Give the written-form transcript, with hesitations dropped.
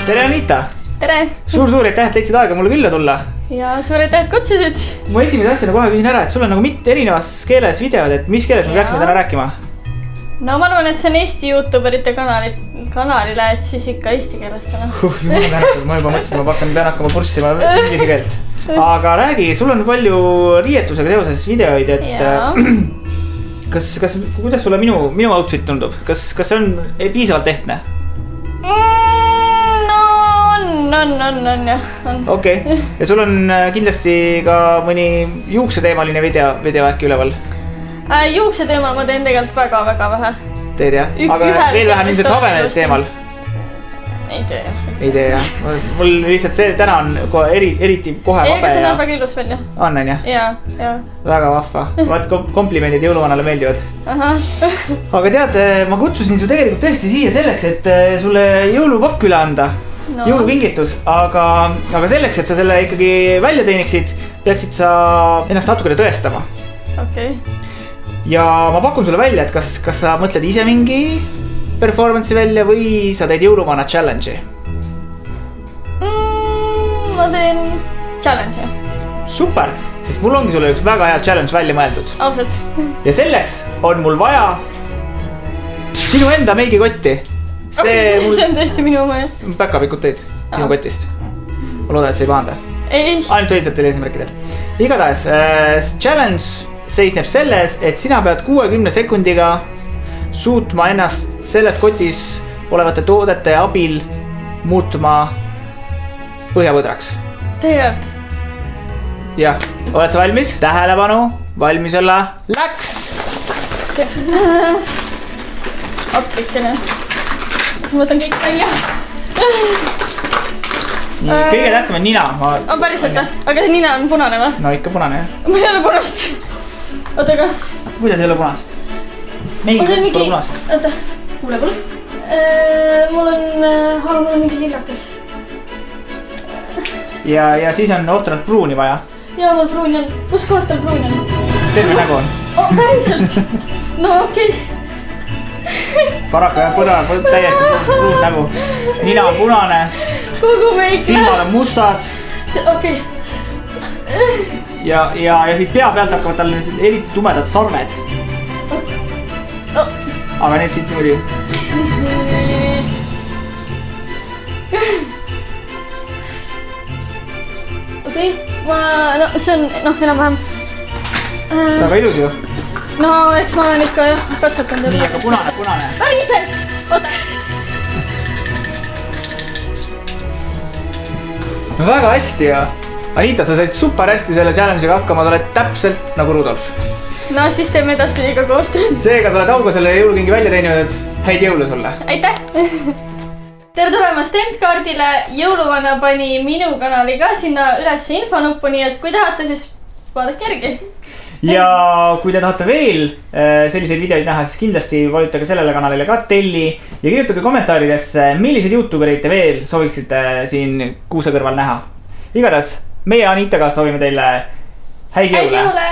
Tere Anita! Tere! Suur aitäh, et leidsid aega mulle külla tulla. Ja suur aitäh, et kutsusid. Mu esimese asjana kohe küsin ära, et sul on nagu mitte erinevas keeles videod, et mis keeles me peaksime täna rääkima? No ma arvan, et see on Eesti YouTuberite kanalile, et siis ikka eesti keeles täna. Ma juba mõtlesin, et ma pean hakkama purssima inglise keelt. Aga räägi, sul on palju riietusega seoses videoid, et kuidas sulle minu outfit tundub? Kas see on piisavalt ehtne? On jah. Okei. Ja sul on kindlasti ka mõni juukseteemaline video äkki üleval? Juukse teemal ma teen tegelikult väga vähe. Teed jah? Aga veel vähem ilmselt habene teemal? Ei tee jah. Ei tee jah. Mul lihtsalt see täna on eriti kohe habe. Ega see näeb väga ilus välja. On jah? Jaa. Väga vahva. Vaat komplimendid jõuluvanale meeldivad. Aga tead, ma kutsusin su tegelikult tõesti siia selleks, et sulle jõulupakk üle anda. Jõulukingitus, aga selleks, et sa selle ikkagi välja teeniksid, peaksid sa ennast natukene tõestama. Okei. Ja ma pakun sulle välja, et kas sa mõtled ise mingi performance'i välja või sa teed jõuluvana challenge'i? Ma teen challenge'i. Super, sest mul ongi sulle üks väga hea challenge välja mõeldud. Ausalt. Ja selleks on mul vaja sinu enda meigikotti. See on tõesti minu oma. Päkapikud tõid sinu kotist. Ma loodan, et see ei pahanda. Ei. Ainult õilsatel eesmärkidel. Igatahes, challenge seisneb selles, et sina pead 60 sekundiga suutma ennast selles kotis olevate toodete abil muutma põhjapõdraks. Tegelikult. Jah, oled sa valmis? Tähelepanu, valmis olla, läks! Appikene. Ma võtan kõik välja. Kõige tähtsam on nina. Päriselt või? Aga see nina on punane või? No ikka punane jah. Mul ei ole punast. Oota aga. Kuidas ei ole punast? Meigikotis pole punast. Oota, kuule pole. Mul on mingi lillakas. Ja siis on ohtrat pruuni vaja. Jaa, mul pruuni on. Kus kohast tal pruuni on? Terve nägu on. Päriselt? No okei. Paraku jah, täiesti pruun nägu. Nina on punane. Kogu meik. Silmad on mustad. Okei. Ja siit pea pealt hakkavad tal eriti tumedad sarved. Aga need siit niimoodi. Okei, see on enam-vähem. Väga ilus ju. No, eks ma olen ikka jah, katsetanud. Nii, aga punane. Päriselt! Oota. No väga hästi ja Anita, sa said super hästi selle challenge'iga hakkama, sa oled täpselt nagu Rudolf. No siis teeme edaspidi ka koostööd. Seega sa oled auga selle jõulukingi välja teeninud. Häid jõule sulle. Aitäh! Tere tulemast Endkaardile. Jõuluvana pani minu kanali ka sinna üles infonuppu, nii et kui tahate, siis vaadake järgi. Ja kui te tahate veel selliseid videoid näha, siis kindlasti vajutage sellele kanalile ka telli ja kirjutage kommentaaridesse, milliseid YouTubereid te veel sooviksite siin kuuse kõrval näha. Igatahes, meie Anitaga soovime teile häid jõule!